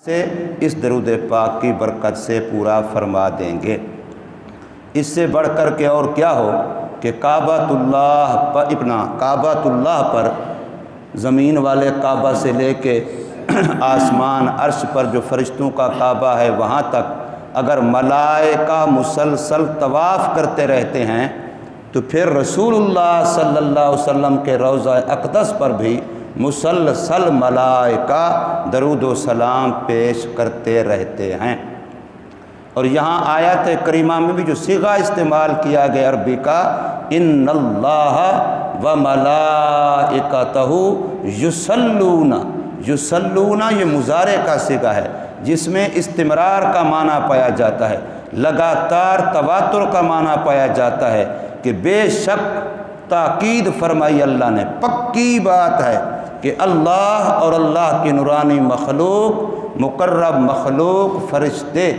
سے اس درود پاک کی برکت سے پورا فرما دیں گے۔ اس سے بڑھ کر کے اور کیا ہو کہ کعبۃ اللہ پر زمین والے کعبہ سے لے کے آسمان عرش پر جو فرشتوں کا کعبہ ہے وہاں تک اگر ملائکہ مسلسل طواف کرتے رہتے ہیں تو پھر رسول اللہ صلی اللہ علیہ وسلم کے روضہ اقدس پر بھی مسلسل ملائکہ درود و سلام پیش کرتے رہتے ہیں۔ اور یہاں آیت کریمہ میں بھی جو صیغہ استعمال کیا گیا عربی کا ان اللہ و ملائکتہ یصلون یہ مضارع کا صیغہ ہے جس میں استمرار کا معنی پایا جاتا ہے، لگاتار تواتر کا معنی پایا جاتا ہے کہ بے شک تاکید فرمائی اللہ نے، پکی بات ہے کہ اللہ اور اللہ کی نورانی مخلوق، مقرب مخلوق، فرشتے،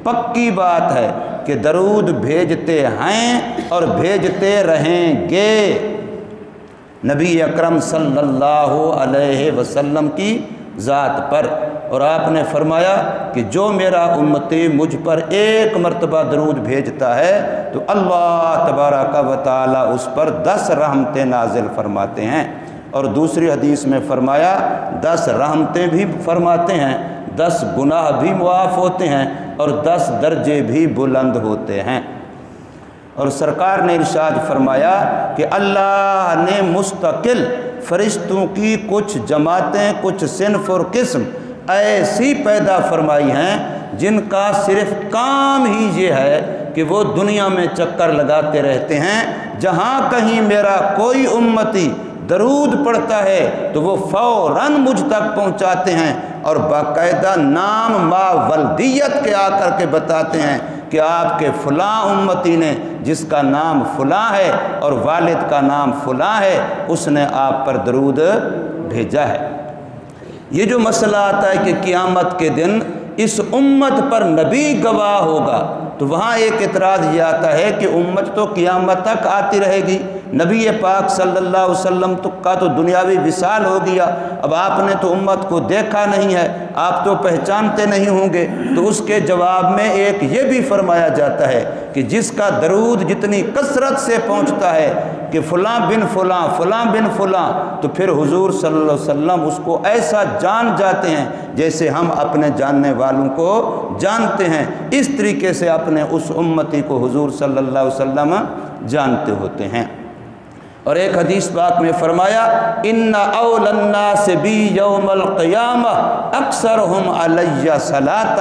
پکی بات ہے کہ درود بھیجتے ہیں اور بھیجتے رہیں گے نبی اکرم صلی اللہ علیہ وسلم کی ذات پر۔ اور آپ نے فرمایا کہ جو میرا امتی مجھ پر ایک مرتبہ درود بھیجتا ہے تو اللہ تبارک و تعالی اس پر 10 رحمتیں نازل فرماتے ہیں، اور دوسری حدیث میں فرمایا 10 رحمتیں بھی فرماتے ہیں، 10 گناہ بھی معاف ہوتے ہیں اور 10 درجے بھی بلند ہوتے ہیں۔ اور سرکار نے ارشاد فرمایا کہ اللہ نے مستقل فرشتوں کی کچھ جماعتیں، کچھ صنف اور قسم ایسی پیدا فرمائی ہیں جن کا صرف کام ہی یہ ہے کہ وہ دنیا میں چکر لگاتے رہتے ہیں، جہاں کہیں میرا کوئی امتی درود پڑھتا ہے تو وہ فوراً مجھ تک پہنچاتے ہیں اور باقاعدہ نام ما ولدیت کے آ کر کے بتاتے ہیں کہ آپ کے فلاں امتی نے جس کا نام فلاں ہے اور والد کا نام فلاں ہے اس نے آپ پر درود بھیجا ہے۔ یہ جو مسئلہ آتا ہے کہ قیامت کے دن اس امت پر نبی گواہ ہوگا تو وہاں ایک اعتراض یہ آتا ہے کہ امت تو قیامت تک آتی رہے گی، نبی پاک صلی اللہ علیہ وسلم کا تو دنیاوی وصال ہو گیا، اب آپ نے تو امت کو دیکھا نہیں ہے، آپ تو پہچانتے نہیں ہوں گے۔ تو اس کے جواب میں ایک یہ بھی فرمایا جاتا ہے کہ جس کا درود جتنی کثرت سے پہنچتا ہے کہ فلاں بن فلاں، فلاں بن فلاں، تو پھر حضور صلی اللہ علیہ وسلم اس کو ایسا جان جاتے ہیں جیسے ہم اپنے جاننے والوں کو جانتے ہیں، اس طریقے سے اپنے اس امتی کو حضور صلی اللہ علیہ وسلم جانتے ہوتے ہیں۔ اور ایک حدیث پاک میں فرمایا ان اول الناس بی یوم القیامہ اکثرہم علی صلاۃ،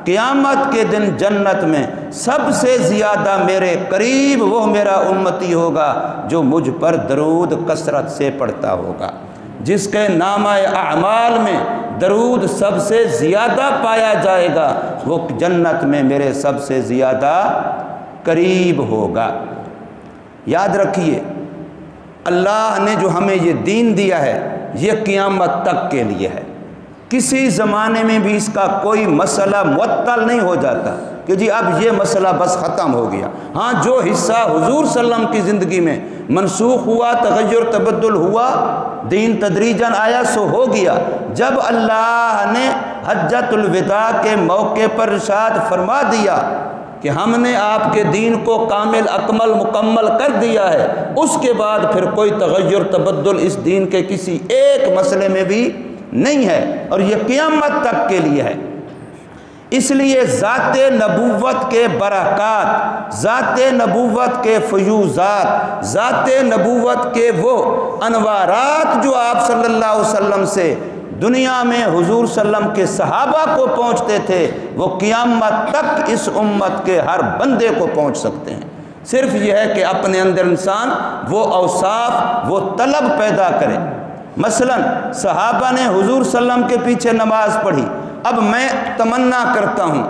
قیامت کے دن جنت میں سب سے زیادہ میرے قریب وہ میرا امتی ہوگا جو مجھ پر درود کثرت سے پڑھتا ہوگا، جس کے نامہ اعمال میں درود سب سے زیادہ پایا جائے گا وہ جنت میں میرے سب سے زیادہ قریب ہوگا۔ یاد رکھیے اللہ نے جو ہمیں یہ دین دیا ہے یہ قیامت تک کے لیے ہے، کسی زمانے میں بھی اس کا کوئی مسئلہ معطل نہیں ہو جاتا کہ جی اب یہ مسئلہ بس ختم ہو گیا۔ ہاں جو حصہ حضور صلی اللہ علیہ وسلم کی زندگی میں منسوخ ہوا، تغیر تبدل ہوا، دین تدریجاً آیا سو ہو گیا۔ جب اللہ نے حجۃ الوداع کے موقع پر ارشاد فرما دیا کہ ہم نے آپ کے دین کو کامل اکمل مکمل کر دیا ہے، اس کے بعد پھر کوئی تغیر تبدل اس دین کے کسی ایک مسئلے میں بھی نہیں ہے، اور یہ قیامت تک کے لیے ہے۔ اس لیے ذات نبوت کے برکات، ذات نبوت کے فیوزات، ذات نبوت کے وہ انوارات جو آپ صلی اللہ علیہ وسلم سے دنیا میں حضور صلی اللہ علیہ وسلم کے صحابہ کو پہنچتے تھے وہ قیامت تک اس امت کے ہر بندے کو پہنچ سکتے ہیں۔ صرف یہ ہے کہ اپنے اندر انسان وہ اوصاف، وہ طلب پیدا کرے۔ مثلا صحابہ نے حضور صلی اللہ علیہ وسلم کے پیچھے نماز پڑھی، اب میں تمنا کرتا ہوں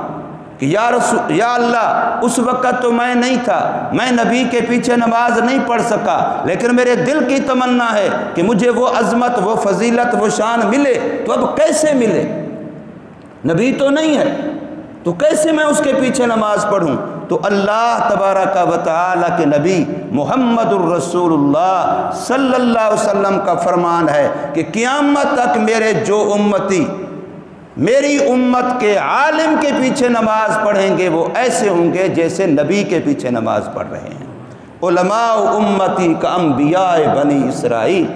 کہ یا اللہ اس وقت تو میں نہیں تھا، میں نبی کے پیچھے نماز نہیں پڑھ سکا، لیکن میرے دل کی تمنا ہے کہ مجھے وہ عظمت، وہ فضیلت، وہ شان ملے، تو اب کیسے ملے؟ نبی تو نہیں ہے تو کیسے میں اس کے پیچھے نماز پڑھوں؟ تو اللہ تبارک و تعالی کے نبی محمد الرسول اللہ صلی اللہ علیہ وسلم کا فرمان ہے کہ قیامت تک میرے جو امتی میری امت کے عالم کے پیچھے نماز پڑھیں گے وہ ایسے ہوں گے جیسے نبی کے پیچھے نماز پڑھ رہے ہیں۔ علماء امتی کا انبیاء بنی اسرائیل،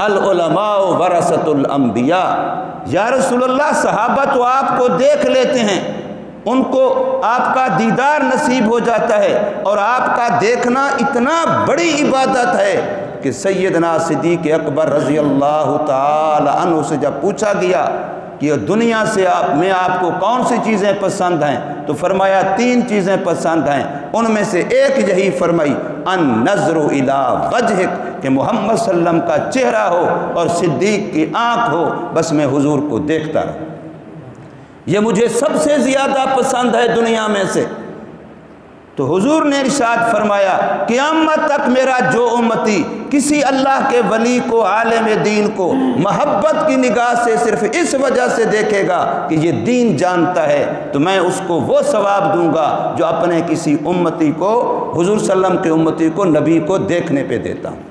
العلماء ورثۃ الانبیاء۔ یا رسول اللہ، صحابہ تو آپ کو دیکھ لیتے ہیں، ان کو آپ کا دیدار نصیب ہو جاتا ہے، اور آپ کا دیکھنا اتنا بڑی عبادت ہے کہ سیدنا صدیق اکبر رضی اللہ تعالی عنہ سے جب پوچھا گیا کہ دنیا سے آپ کو کون سی چیزیں پسند ہیں، تو فرمایا 3 چیزیں پسند ہیں، ان میں سے ایک یہی فرمائی النظر الی وجہک، کہ محمد صلی اللہ علیہ وسلم کا چہرہ ہو اور صدیق کی آنکھ ہو، بس میں حضور کو دیکھتا رہوں، یہ مجھے سب سے زیادہ پسند ہے دنیا میں سے۔ تو حضور نے ارشاد فرمایا قیامت تک میرا جو امتی کسی اللہ کے ولی کو، عالم دین کو محبت کی نگاہ سے صرف اس وجہ سے دیکھے گا کہ یہ دین جانتا ہے، تو میں اس کو وہ ثواب دوں گا جو اپنے کسی امتی کو، حضور صلی اللہ علیہ وسلم کے امتی کو، نبی کو دیکھنے پہ دیتا ہوں۔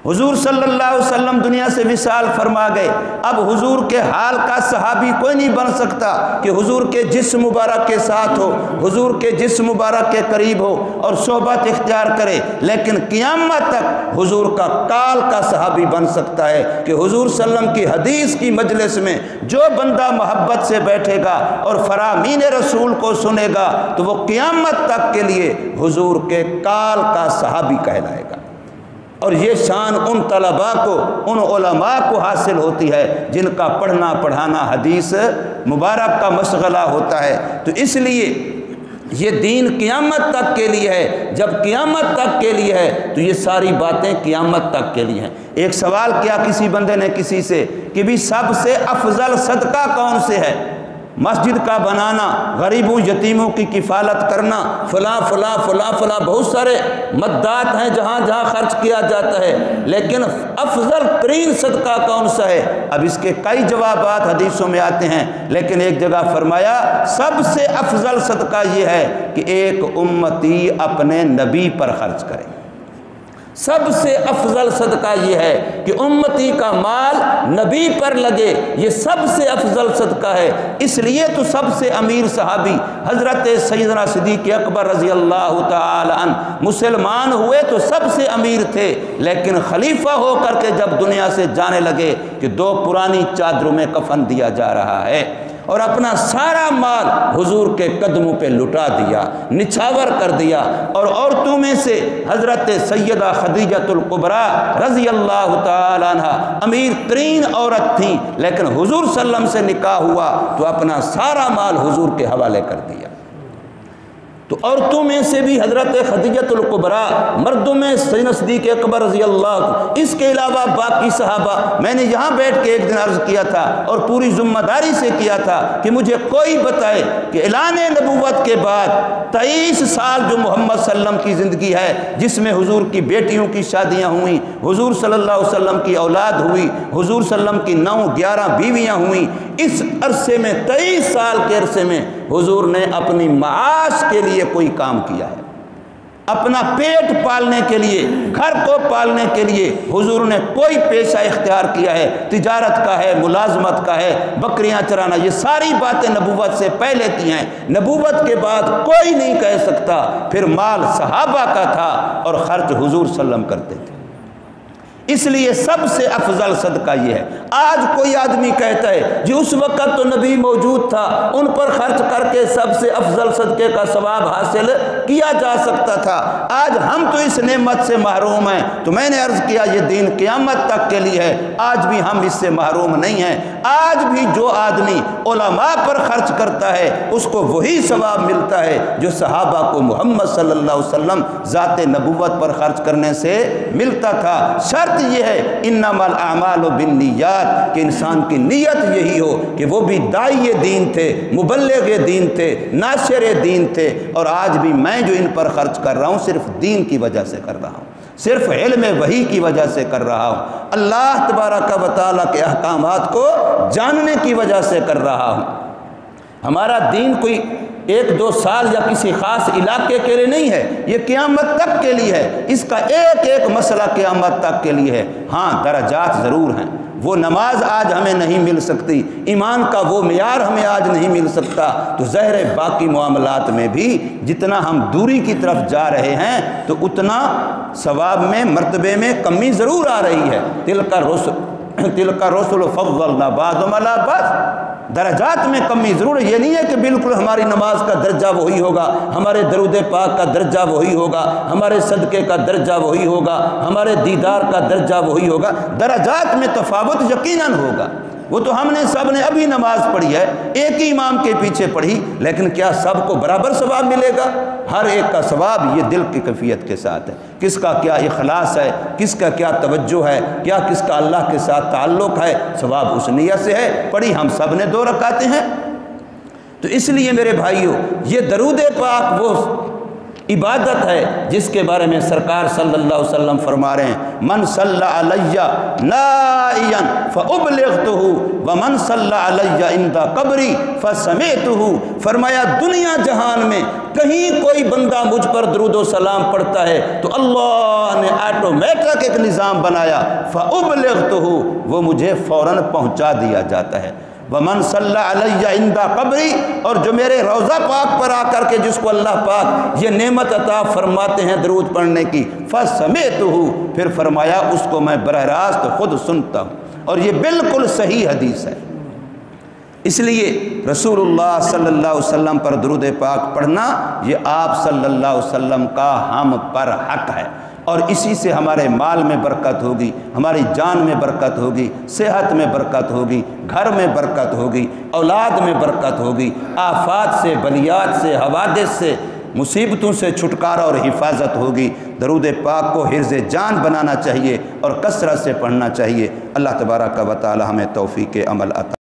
حضور صلی اللہ علیہ وسلم دنیا سے وصال فرما گئے۔ اب حضور کے حال کا صحابی کوئی نہیں بن سکتا کہ حضور کے جسم مبارک کے ساتھ ہو، حضور کے جسم مبارک کے قریب ہو اور صحبت اختیار کرے، لیکن قیامت تک حضور کا کال کا صحابی بن سکتا ہے کہ حضور صلی اللہ علیہ وسلم کی حدیث کی مجلس میں جو بندہ محبت سے بیٹھے گا اور فرامین رسول کو سنے گا تو وہ قیامت تک کے لیے حضور کے کال کا صحابی کہلائے گا۔ اور یہ شان ان طلباء کو، ان علماء کو حاصل ہوتی ہے جن کا پڑھنا پڑھانا حدیث مبارک کا مشغلہ ہوتا ہے۔ تو اس لیے یہ دین قیامت تک کے لیے ہے۔ جب قیامت تک کے لیے ہے تو یہ ساری باتیں قیامت تک کے لیے ہیں۔ ایک سوال کیا کسی بندے نے کسی سے کہ بھی سب سے افضل صدقہ کون سے ہے؟ مسجد کا بنانا، غریبوں یتیموں کی کفالت کرنا، فلاں فلاں فلاں فلاں، بہت سارے مدات ہیں جہاں جہاں خرچ کیا جاتا ہے، لیکن افضل ترین صدقہ کون سا ہے؟ اب اس کے کئی جوابات حدیثوں میں آتے ہیں، لیکن ایک جگہ فرمایا سب سے افضل صدقہ یہ ہے کہ ایک امتی اپنے نبی پر خرچ کرے۔ سب سے افضل صدقہ یہ ہے کہ امتی کا مال نبی پر لگے، یہ سب سے افضل صدقہ ہے۔ اس لیے تو سب سے امیر صحابی حضرت سیدنا صدیق اکبر رضی اللہ تعالی عنہ مسلمان ہوئے تو سب سے امیر تھے، لیکن خلیفہ ہو کر کے جب دنیا سے جانے لگے کہ 2 پرانی چادروں میں کفن دیا جا رہا ہے اور اپنا سارا مال حضور کے قدموں پہ لٹا دیا، نچھاور کر دیا۔ اور عورتوں میں سے حضرت سیدہ خدیجۃ الکبریٰ رضی اللہ تعالی عنہ امیر ترین عورت تھیں، لیکن حضور صلی اللہ علیہ وسلم سے نکاح ہوا تو اپنا سارا مال حضور کے حوالے کر دیا۔ تو عورتوں میں سے بھی حضرت خدیجۃ الکبریٰ، مردوں میں سیدنا صدیق اکبر رضی اللہ، اس کے علاوہ باقی صحابہ۔ میں نے یہاں بیٹھ کے ایک دن عرض کیا تھا اور پوری ذمہ داری سے کیا تھا کہ مجھے کوئی بتائے کہ اعلان نبوت کے بعد 23 سال جو محمد صلی اللہ علیہ وسلم کی زندگی ہے، جس میں حضور کی بیٹیوں کی شادیاں ہوئیں، حضور صلی اللہ علیہ وسلم کی اولاد ہوئی، حضور صلی اللہ علیہ وسلم کی 9-11 بیویاں ہوئیں، اس عرصے میں 23 سال کے عرصے میں حضور نے اپنی معاش کے لیے کوئی کام کیا ہے؟ اپنا پیٹ پالنے کے لیے، گھر کو پالنے کے لیے حضور نے کوئی پیشہ اختیار کیا ہے؟ تجارت کا ہے، ملازمت کا ہے، بکریاں چرانا، یہ ساری باتیں نبوت سے پہلے کی ہیں۔ نبوت کے بعد کوئی نہیں کہہ سکتا۔ پھر مال صحابہ کا تھا اور خرچ حضور صلی اللہ علیہ وسلم کرتے تھے۔ اس لیے سب سے افضل صدقہ یہ ہے۔ آج کوئی آدمی کہتا ہے جی اس وقت تو نبی موجود تھا، ان پر خرچ کر کے سب سے افضل صدقے کا ثواب حاصل کیا جا سکتا تھا۔ آج ہم تو اس نعمت سے محروم ہیں۔ تو میں نے عرض کیا یہ دین قیامت تک کے لیے ہے، آج بھی ہم اس سے محروم نہیں ہیں۔ آج بھی جو آدمی علماء پر خرچ کرتا ہے اس کو وہی ثواب ملتا ہے جو صحابہ کو محمد صلی اللہ علیہ وسلم ذات نبوت پر خرچ کرنے سے ملتا تھا۔ شرط یہ ہے انما الاعمال بالنیات، کہ انسان کی نیت یہی ہو کہ وہ بھی داعی دین تھے، مبلغ دین تھے، ناشر دین تھے۔ اور آج بھی میں جو ان پر خرچ کر رہا ہوں صرف دین کی وجہ سے کر رہا ہوں، صرف علم وحی کی وجہ سے کر رہا ہوں، اللہ تبارک و تعالیٰ کے احکامات کو جاننے کی وجہ سے کر رہا ہوں۔ ہمارا دین کوئی 1-2 سال یا کسی خاص علاقے کے لیے نہیں ہے، یہ قیامت تک کے لیے ہے، اس کا ایک ایک مسئلہ قیامت تک کے لیے ہے۔ ہاں درجات ضرور ہیں، وہ نماز آج ہمیں نہیں مل سکتی، ایمان کا وہ معیار ہمیں آج نہیں مل سکتا، تو ظاہر ہے باقی معاملات میں بھی جتنا ہم دوری کی طرف جا رہے ہیں تو اتنا ثواب میں مرتبے میں کمی ضرور آ رہی ہے۔ تلک رسل فضلنا بعضهم علی بعض، درجات میں کمی ضرور ہے۔ یہ نہیں ہے کہ بالکل ہماری نماز کا درجہ وہی ہوگا، ہمارے درود پاک کا درجہ وہی ہوگا، ہمارے صدقے کا درجہ وہی ہوگا، ہمارے دیدار کا درجہ وہی ہوگا، درجات میں تفاوت یقیناً ہوگا۔ وہ تو ہم نے سب نے ابھی نماز پڑھی ہے، ایک ہی امام کے پیچھے پڑھی، لیکن کیا سب کو برابر ثواب ملے گا؟ ہر ایک کا ثواب یہ دل کی کیفیت کے ساتھ ہے، کس کا کیا اخلاص ہے، کس کا کیا توجہ ہے، کیا کس کا اللہ کے ساتھ تعلق ہے، ثواب اس نیت سے ہے۔ پڑھی ہم سب نے 2 رکعتیں ہیں۔ تو اس لیے میرے بھائیوں، یہ درود پاک وہ عبادت ہے جس کے بارے میں سرکار صلی اللہ علیہ وسلم فرما رہے ہیں، من صلی علیہ نائیا فابلغتہ ومن صلی علیہ عند قبری فسمعتہ۔ فرمایا دنیا جہان میں کہیں کوئی بندہ مجھ پر درود و سلام پڑھتا ہے تو اللہ نے آٹومیٹک ایک نظام بنایا، فابلغتہ، وہ مجھے فوراً پہنچا دیا جاتا ہے۔ ومن صلی علیہ عند قبری، اور جو میرے روضہ پاک پر آ کر کے جس کو اللہ پاک یہ نعمت عطا فرماتے ہیں درود پڑھنے کی، فسمعتہ، پھر فرمایا اس کو میں براہ راست خود سنتا ہوں۔ اور یہ بالکل صحیح حدیث ہے۔ اس لیے رسول اللہ صلی اللہ علیہ وسلم پر درود پاک پڑھنا یہ آپ صلی اللہ علیہ وسلم کا ہم پر حق ہے، اور اسی سے ہمارے مال میں برکت ہوگی، ہماری جان میں برکت ہوگی، صحت میں برکت ہوگی، گھر میں برکت ہوگی، اولاد میں برکت ہوگی، آفات سے، بلیات سے، حوادث سے، مصیبتوں سے چھٹکارا اور حفاظت ہوگی۔ درود پاک کو حرز جان بنانا چاہیے اور کثرت سے پڑھنا چاہیے۔ اللہ تبارک و تعالی ہمیں توفیق عمل عطا